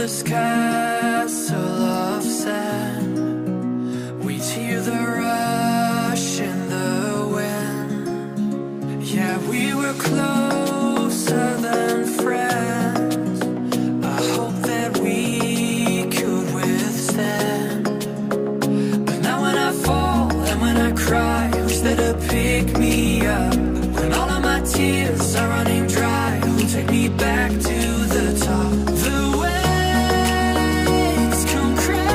this castle of sand. We'd hear the rush in the wind. Yeah, we were closer than friends. I hope that we could withstand. But now when I fall and when I cry, who's there to pick me up? When all of my tears are running dry, who'll take me back to the top? The waves come crashing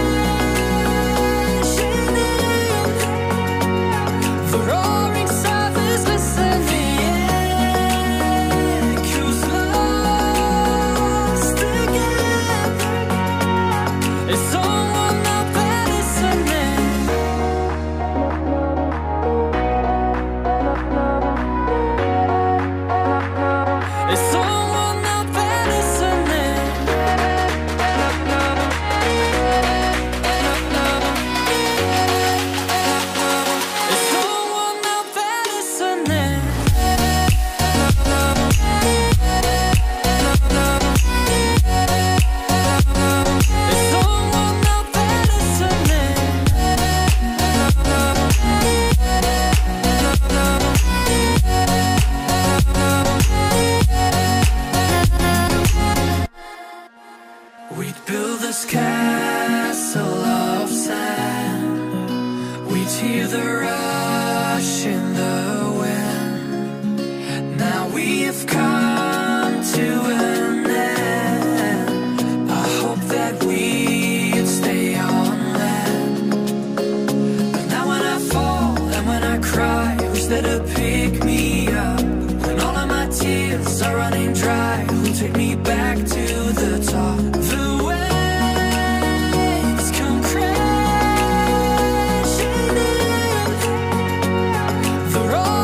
in, the roaring surf is listening, echoes lost again. Is someone out there listening? Is someone out there listening? Is someone out there listening? Is someone out there listening? We'd build this castle of sand. We'd hear the rush in the wind. Now we have come to an end. I hope that we'd stay on land. But now when I fall and when I cry, who's there to pick me up? When all of my tears are running dry, who'll take me back to the top? The waves come crashing in, the roar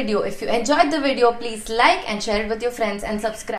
video. If you enjoyed the video, please like and share it with your friends and subscribe.